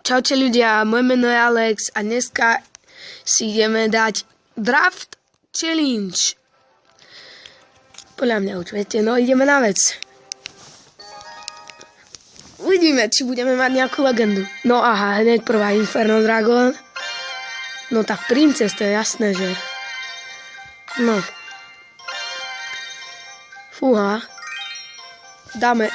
Čaute ľudia, moje meno je Alex a dneska si ideme dať Draft Challenge. Podľa mňa už viete, no ideme na vec. Uvidíme, či budeme mať nejakú legendu. No aha, hneď prvá Inferno Dragon. No tak princes, to je jasné, že... No. Fúha. Dáme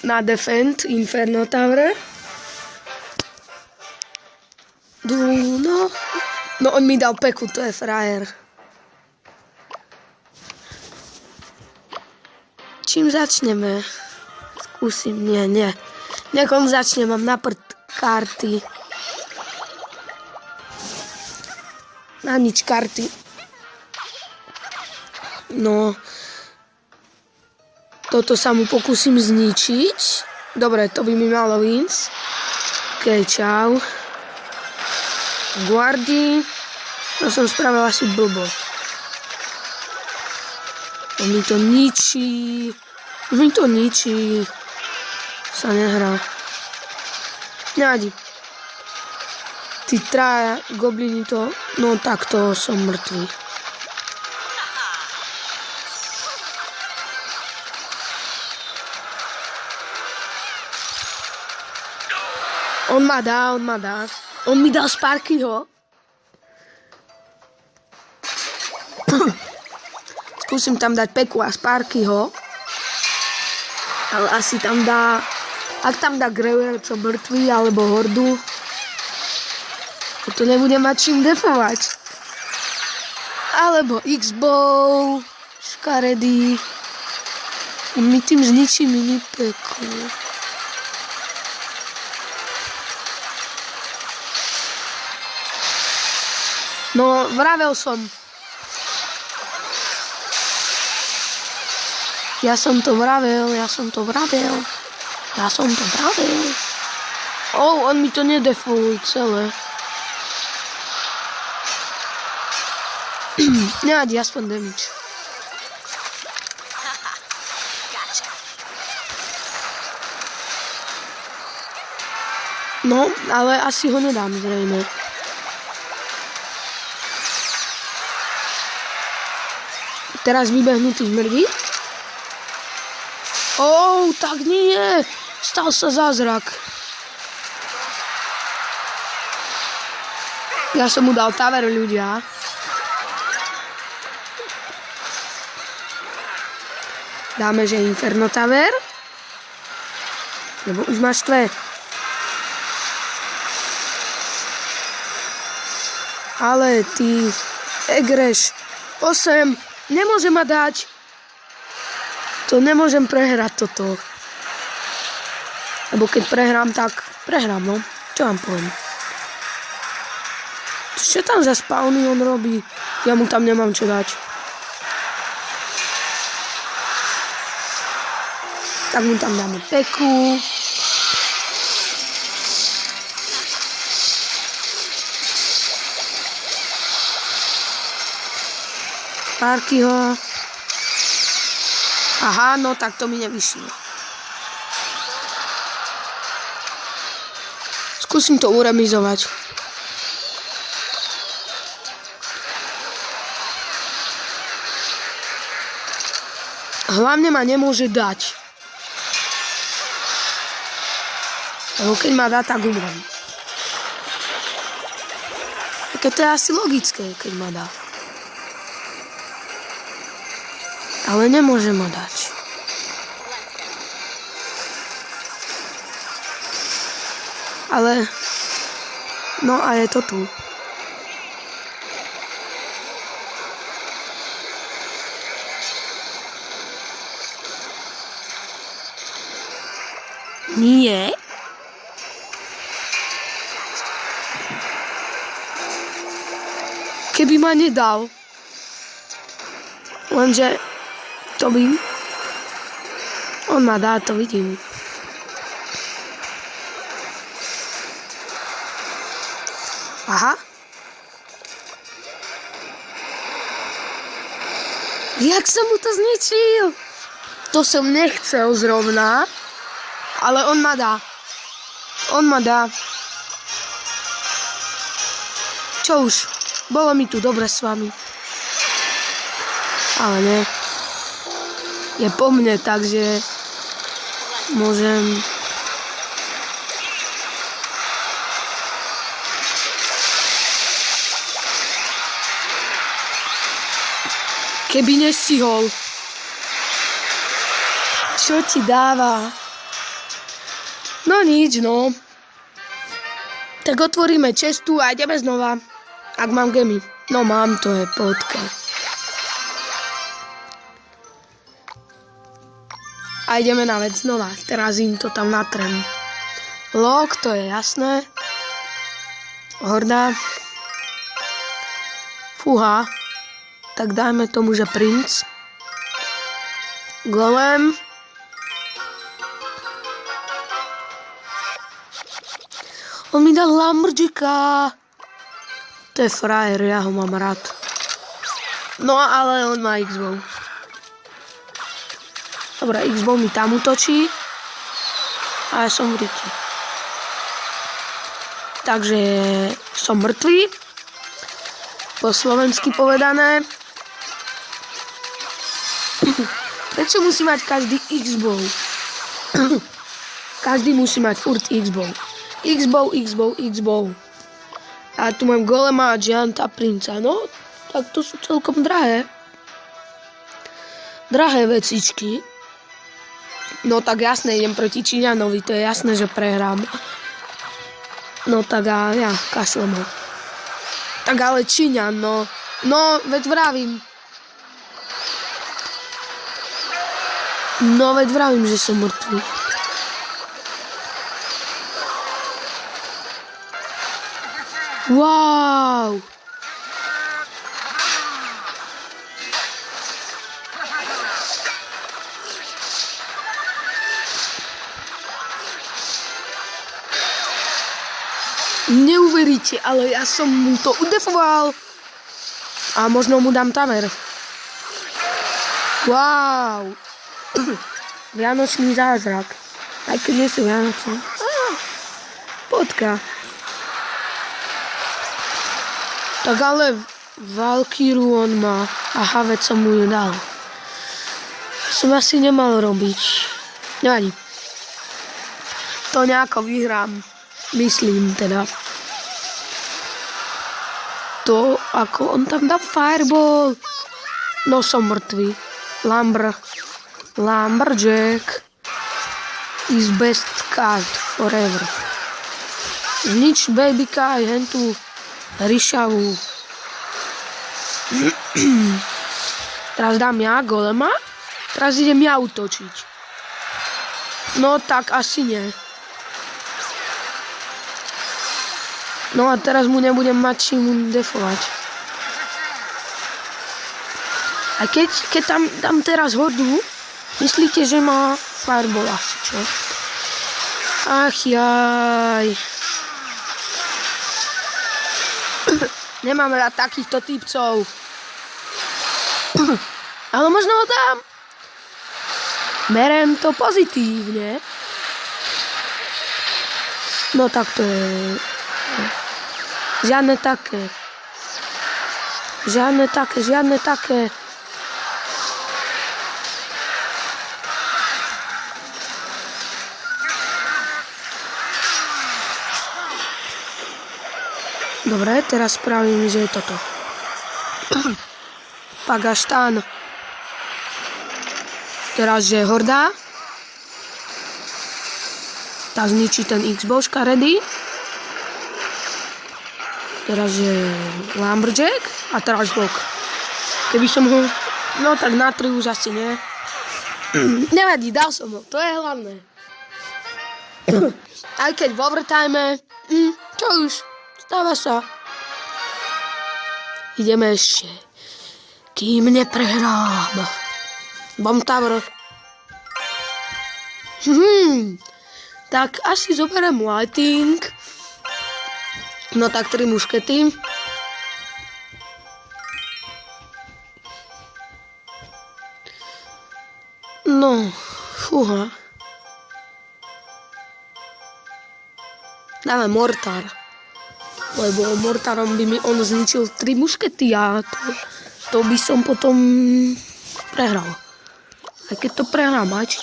na Defend Inferno Tower. No on mi dal peku, to je frajer. Čím začneme? Skúsim, nie. Nech on začne, mám na prd karty. Na nič karty. No. Toto sa mu pokúsim zničiť. Dobre, to by mi malo víc. OK, čau. Guardi. No som spravil asi blbo. On mi to ničí. Mi to ničí. Sa nehrá. Nevadí. Tí traja goblini to... No takto som mŕtvý. On ma dá. On mi dal Sparkyho. Skúsim tam dať Peku a Sparkyho. Ale asi tam dá... Ak tam dá Grever, čo mŕtvý, alebo Hordu, to nebude mať čím defovať. Alebo X-Bow, škaredý. On mi tým zničí mini Peku. No, vravel som. Ja som to vravel. On mi to nedefuje celé. Nevadí, aspoň damage. No, ale asi ho nedám zrejme. Teraz vybehnú tí zmrdi. Tak nie. Stal sa zázrak. Ja som mu dal tower, ľudia. Dáme, že Inferno Tower. Lebo už máš tvé. Ale ty... Egreš. 8. Nemôže ma dať. To nemôžem prehrať toto. Lebo keď prehrám, tak prehrám, no. Čo vám poviem? Čo tam za spawny on robí? Ja mu tam nemám čo dať. Tak mu tam dáme Peku. Sparkyho. Aha, no tak to mi nevyšlo. Skúsim to uremizovať. Hlavne ma nemôže dať. Lebo keď ma dá, tak umrem. Také to je asi logické, keď ma dá. Ale nemôže ma dať. Ale... No a je to tu. Nie. Keby ma nedal. Lenže... To by... On ma dá, to vidím. Aha. Jak som mu to zničil? To som nechcel zrovna. Ale on ma dá. On ma dá. Čo už? Bolo mi tu dobre s vami. Ale ne. Je po mne, takže môžem... Keby nestihol. Čo ti dáva? No nič, no. Tak otvoríme čestu a ideme znova. Ak mám gemy. No mám, to je pohodka. A ideme na vec znova. Teraz im to tam natrem. Lok, to je jasné. Horda. Fúha. Tak dajme tomu, že princ. Golem. On mi dal Lumberjacka. To je frajer, ja ho mám rád. No ale on má X-bow. Dobre, X-bow mi tam útočí. A ja som v riti. Takže som mŕtvý. Po slovensky povedané. Prečo musí mať každý X-bow? Každý musí mať furt X-bow. X-bow, X-bow, X-bow. A tu mám golema, gianta, princa. No, tak to sú celkom drahé. Drahé vecičky. No tak jasné, idem proti Číňanovi, to je jasné, že prehrám. No tak a ja kašlem ho. Tak ale Číňan, no. No, veď vravím. No, veď vravím, že som mŕtvý. Wow. Neuveríte, ale ja som mu to udefoval. A možno mu dám tamer. Wow. Vianočný zázrak. Aj keď nie sú Vianočné. Poďka. Tak ale Valkyru on má. Aha, veď som mu ju dal. Som asi nemal robiť. Nevadí. To nejako vyhrám. Myslím teda. To, ako on tam dá fireball. No som mŕtvý. Lumberjack is best card forever. Znič babyka aj hentu ryšavu. Teraz dám ja golema. Teraz idem ja útočiť. No tak asi nie. No a teraz mu nebudem mať čím defovať. A keď tam dám teraz hordu, myslíte, že má fireball asi, čo? Ach jaj. Nemám rád takýchto typcov. Ale možno ho dám. Berem to pozitívne. No tak to je... Žiadne také. Dobre, teraz spravím, že je toto. Pagaštán. Teraz, že horda. Tá zničí ten X-božka ready. Teraz, že Lumberjack. A teraz blok. Keby som ho... No tak na 3 už asi nie. Nevadí, dal som ho. To je hlavné. Aj keď v overtime... Čo už? Stáva sa. Ideme ešte. Kým neprehrám. Bomb tower. Tak asi zoberiem lighting. No tak 3 muškety. No, fúha. Dáme mortár. Lebo mortárom by mi on zničil 3 muškety a to by som potom prehral. Aj keď to prehrám, aj či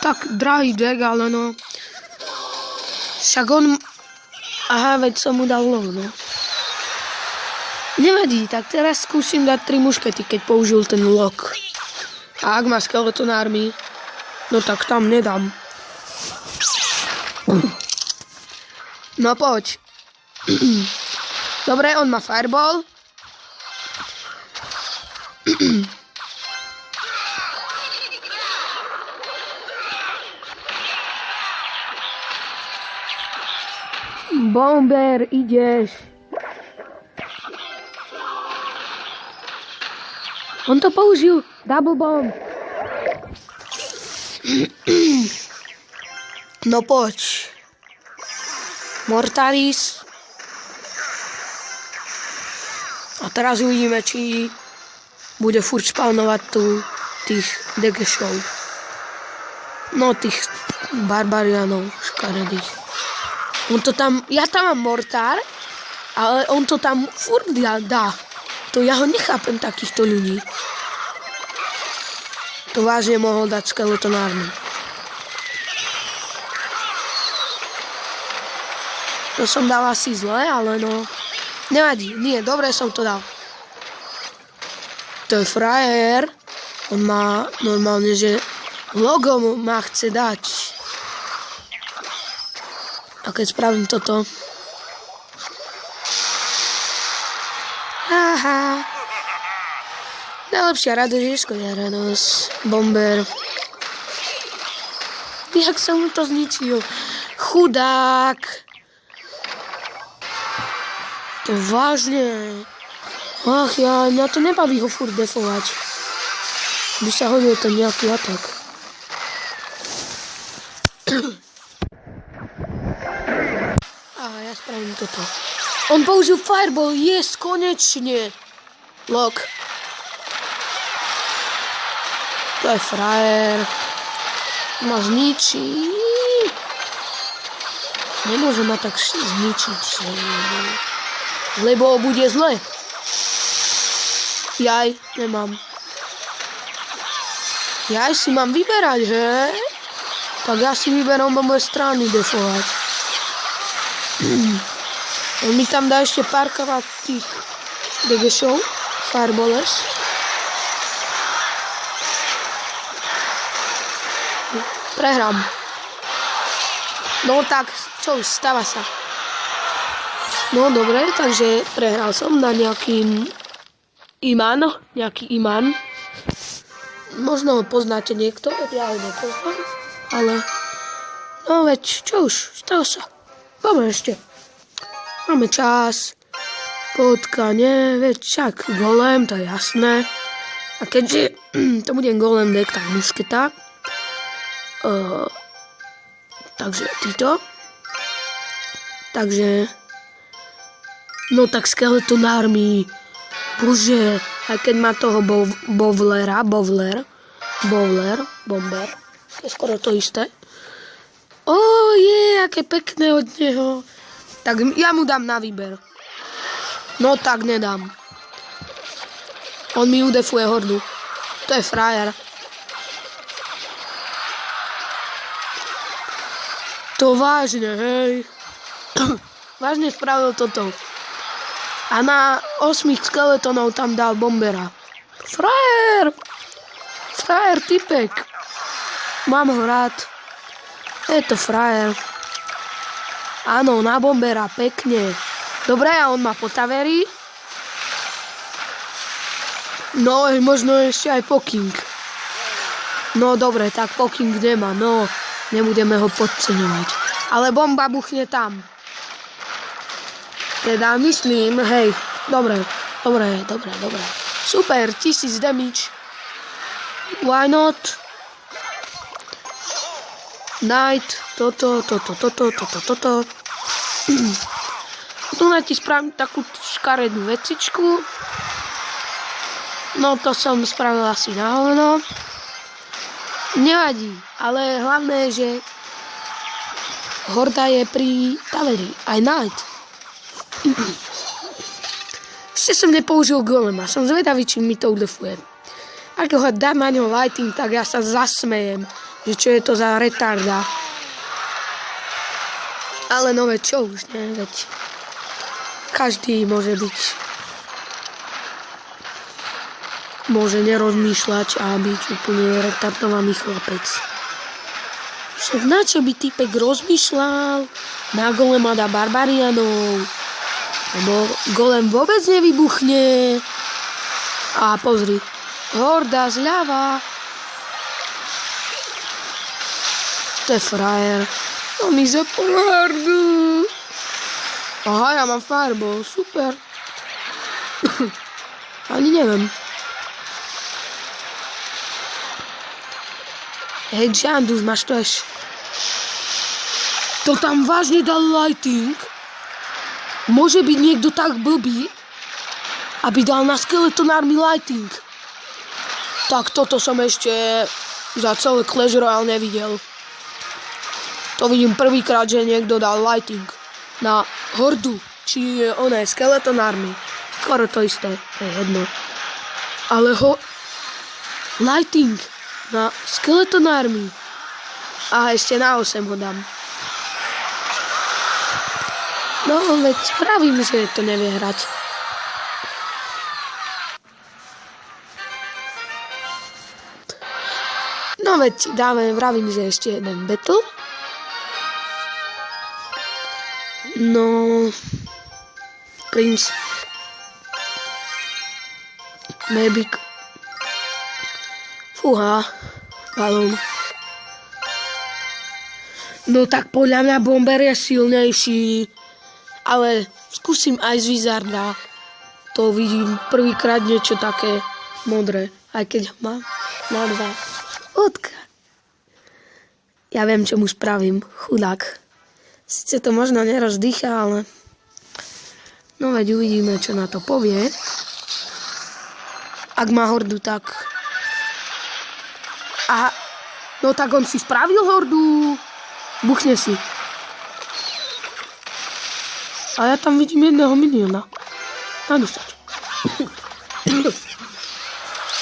tak drahý deck, ale no. Však on... Aha, veď som mu dal low, no. Nevadí, tak teraz skúsim dať 3 muškety, keď použil ten lock. A ak má Skeleton Army, no tak tam nedám. No poď. Dobre, on má Fireball. Bomber, ideš. On to použil. Double bomb. No poď. Mortaris. A teraz uvidíme, či bude furt spawnovať tu tých degešov. No tých barbarianov škaredých. On to tam, ja tam mám mortár, ale on to tam furt dá. To ja ho nechápem, takýchto ľudí. To vážne mohol dať Skeleton Army. To som dal asi zle, ale no... Nevadí, nie, dobre som to dal. To je frajer. On má normálne, že logo ma chce dať. A keď spravím toto... Haha. Najlepšia radosť je škoda radosť. Bomber. Jak som mu to zničil. Chudák. To vážne. Ach ja, mňa to nebaví ho furt defovať. By sa hodil ten nejaký atak. Aha, ja spravím toto. On použil Fireball, yes, konečne. Lock. To je frajer. Ma zničí. Nemôže ma tak zničiť. Lebo bude zle. Jaj, nemám. Jaj, si mám vyberať, že? Tak ja si vyberám obe strany defovať. On mi tam dá ešte párkrát tých degešov, fireballers. Prehrám. No tak, čo už, stáva sa. No dobre, takže prehral som na nejaký Iman. Možno ho poznáte niekto, ja ho nepoznám, ale no veď, čo už, stalo sa. Poďme ešte. Máme čas, potkanie, veď však golem, to je jasné. A keďže to bude golem deck, tak mušketa. Takže títo. Takže, no tak Skeleton Army, bože, aj keď má toho Bomber, to je skoro to isté. Aké pekné od neho. Tak ja mu dám na výber. No tak nedám. On mi udefuje hordu. To je frajer. To vážne, hej. Vážne spravil toto. A na 8 skeletonov tam dal bombera. Frajer! Frajer typek. Mám ho rád. Je to frajer. Áno, na bombera, pekne. Dobre, a on má potavery. No, možno ešte aj poking. No, dobre, tak poking nemá, no. Nebudeme ho podceňovať. Ale bomba buchne tam. Teda myslím, hej, dobre. Super, 1000 damage. Why not? Knight, toto. Tu na ti spravím takú škaredú vecičku. No to som spravil asi na hovno. Nevadí, ale hlavné je, že Horda je pri Taverii. Aj Knight. Ešte som nepoužil golema. Som zvedavý, či mi to udefuje. Ak ho dám na ňo lighting, tak ja sa zasmejem, že čo je to za retarda. Ale no veď čo už, ne? Veď každý môže byť, môže nerozmýšľať a byť úplne retardovaný chlapec. Však na čo by typek rozmýšľal? Na golema dá barbarianov. Lebo golem vôbec nevybuchne. A pozri, horda zľava. To je frajer. No mi za hordu. Aha, ja mám fireball, super. Ani neviem. Hej, Žandus, máš to až. To tam vážne dal lighting? Môže byť niekto tak blbý, aby dal na Skeleton Army lighting? Tak toto som ešte za celé Clash Royale nevidel. To vidím prvýkrát, že niekto dal lighting na hordu, či oné Skeleton Army. Skoro to isté, to je jedno. Ale lighting na Skeleton Army. A ešte na 8 ho dám. No, veď pravím, že to nevie hrať. No veď vravím, že ešte jeden battle. No, Prince. Maybe. Fúha, balón. No tak podľa mňa Bomber je silnejší, ale skúsim aj z Wizarda. To vidím prvýkrát niečo také modré, aj keď ho mám na 2. Odka. Ja viem, čo mu spravím, chudák. Sice to možno nerozdýcha, ale no veď uvidíme, čo na to povie. Ak má hordu, tak aha, no tak on si spravil hordu. Buchne si. A ja tam vidím jedného miniona. Na 10.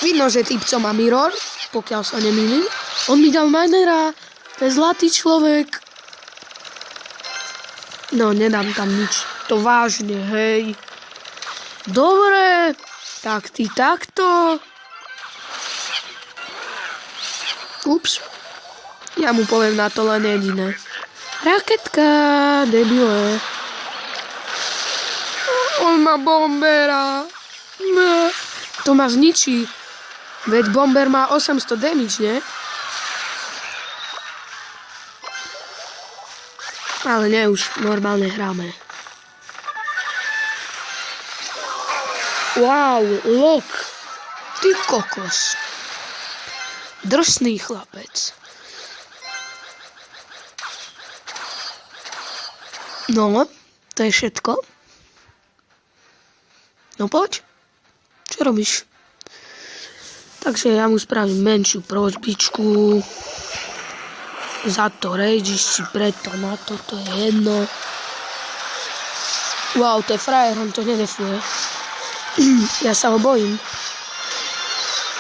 Vidno, že typco má mirror, pokiaľ sa nemýlim. On mi dal minera. To je zlatý človek. No, nedám tam nič. To vážne, hej. Dobre. Tak ty takto. Ups. Ja mu poviem na to len jediné. Raketka, debile. On má bombera. No. To ma zničí. Veď bomber má 800 damage, nie? Ale nie, už normálne hráme. Wow, Lok. Ty kokos. Drsný chlapec. No, to je všetko. No poď. Čo robíš? Takže ja mu spravím menšiu prosbičku. Za to rage, či preto na to, to je jedno. Wow, to je frajer, on to nedefuje. Ja sa ho bojím.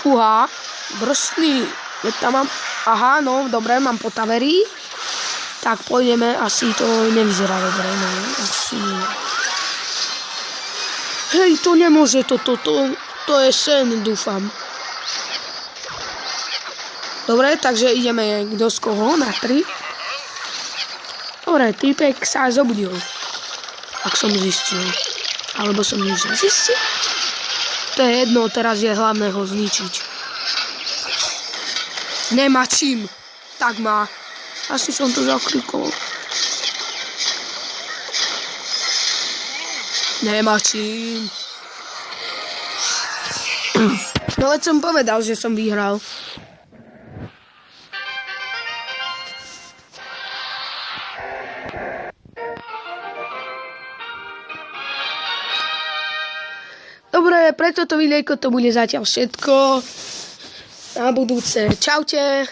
Fúha, drsný. Veď tam mám, aha, no, dobre, mám po Taverii. Tak pôjdeme, asi to nevyzerá dobre, no, asi nie. Hej, to nemôže, to je sen, dúfam. Dobre, takže ideme kto z koho na 3. Dobre, týpek sa zobudil. Ak som zistil. Alebo som nič nezistil. To je jedno, teraz je hlavné ho zničiť. Nemá čím. Tak má. Asi som to zaklikol. Nemá čím. No veď som povedal, že som vyhral. Dobre, pre toto videjko to bude zatiaľ všetko. Na budúce. Čaute.